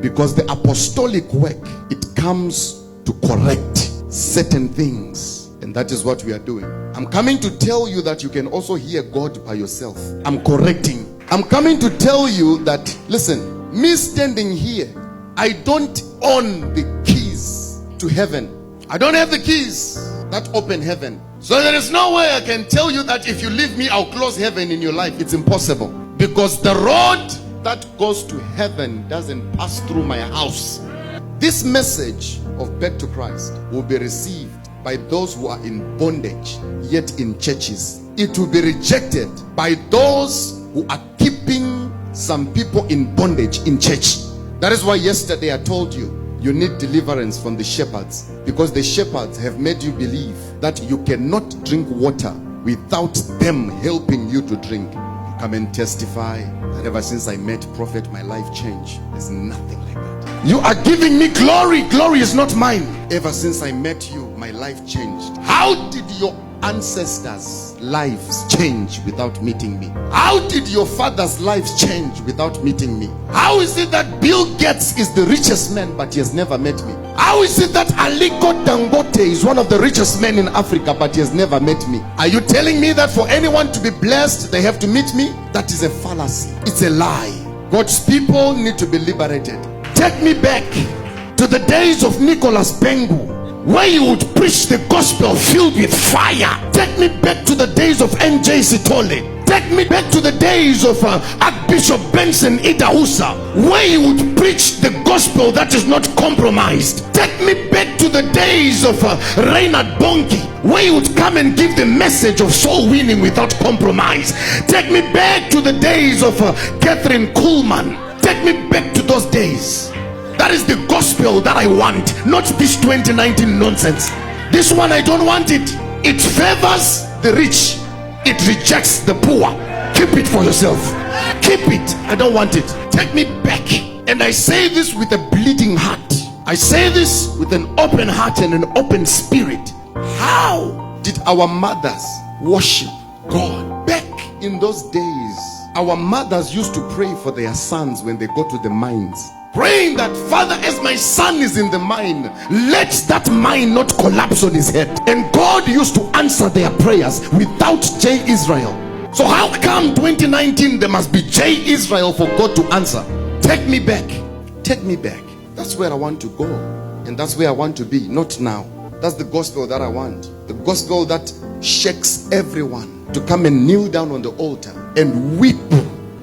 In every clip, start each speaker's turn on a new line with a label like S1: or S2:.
S1: Because the apostolic work, it comes to correct certain things. And that is what we are doing. I'm coming to tell you that you can also hear God by yourself. I'm correcting. I'm coming to tell you that, listen, me standing here, I don't own the keys to heaven. I don't have the keys that open heaven. So there is no way I can tell you that if you leave me, I'll close heaven in your life. It's impossible. Because the road that goes to heaven doesn't pass through my house. This message of back to Christ will be received by those who are in bondage, yet in churches. It will be rejected by those who are keeping some people in bondage in church. That is why yesterday I told you, you need deliverance from the shepherds, because the shepherds have made you believe that you cannot drink water without them helping you to drink. You come and testify that ever since I met Prophet, my life changed. There's nothing like that. You are giving me glory. Glory is not mine. Ever since I met you, my life changed. How did your ancestors' lives change without meeting me? How did your father's lives change without meeting me? How is it that Bill Gates is the richest man but he has never met me? How is it that Aliko Dangote is one of the richest men in Africa but he has never met me? Are you telling me that for anyone to be blessed they have to meet me? That is a fallacy. It's a lie. God's people need to be liberated. Take me back to the days of Nicholas Bengu, where you would preach the gospel filled with fire. Take me back to the days of NJ Sitole. Take me back to the days of Archbishop Benson Idahusa, where you would preach the gospel that is not compromised. Take me back to the days of Reinhard Bonnke, where you would come and give the message of soul winning without compromise. Take me back to the days of Catherine Kuhlman. Take me back to those days. That is the gospel that I want, not this 2019 nonsense. This one, I don't want it. It favors the rich, it rejects the poor. Keep it for yourself. Keep it. I don't want it. Take me back. And I say this with a bleeding heart. I say this with an open heart and an open spirit. How did our mothers worship God back in those days? Our mothers used to pray for their sons when they go to the mines, praying that, Father, as my son is in the mine, let that mine not collapse on his head. And God used to answer their prayers without J. Israel. So how come 2019 there must be J. Israel for God to answer? Take me back. Take me back. That's where I want to go. And that's where I want to be. Not now. That's the gospel that I want. The gospel that shakes everyone to come and kneel down on the altar and weep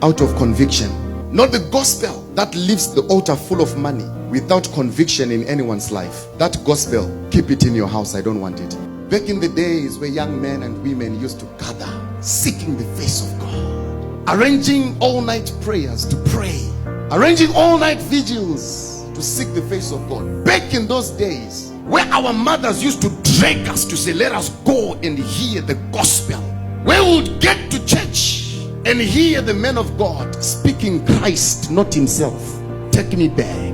S1: out of conviction. Not the gospel that leaves the altar full of money without conviction in anyone's life. That gospel, keep it in your house. I don't want it. Back in the days where young men and women used to gather, seeking the face of God, arranging all-night prayers to pray, arranging all-night vigils to seek the face of God. Back in those days where our mothers used to drag us to say, let us go and hear the gospel, where we would get to church and hear the man of God speaking Christ, not himself. Take me back.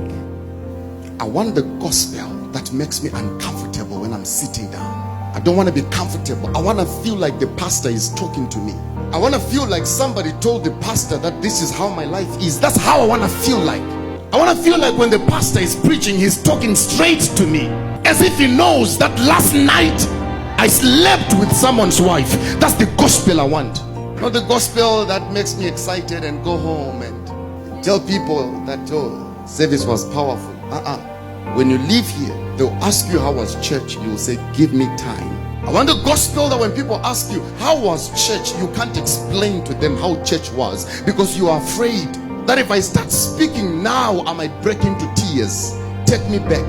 S1: I want the gospel that makes me uncomfortable when I'm sitting down. I don't want to be comfortable. I want to feel like the pastor is talking to me. I want to feel like somebody told the pastor that this is how my life is. That's how I want to feel like. I want to feel like when the pastor is preaching, he's talking straight to me, as if he knows that last night I slept with someone's wife. That's the gospel I want. Not the gospel that makes me excited and go home and tell people that, oh, service was powerful. When you leave here, they'll ask you how was church. You will say, give me time. I want the gospel that when people ask you, how was church? You can't explain to them how church was, because you are afraid that if I start speaking now, I might break into tears. Take me back.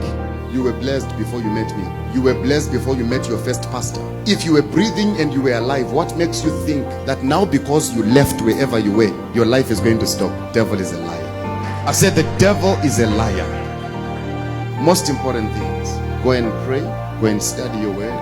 S1: You were blessed before you met me. You were blessed before you met your first pastor. If you were breathing and you were alive, what makes you think that now because you left wherever you were, your life is going to stop? Devil is a liar. I said the devil is a liar. Most important things, go and pray, go and study your word,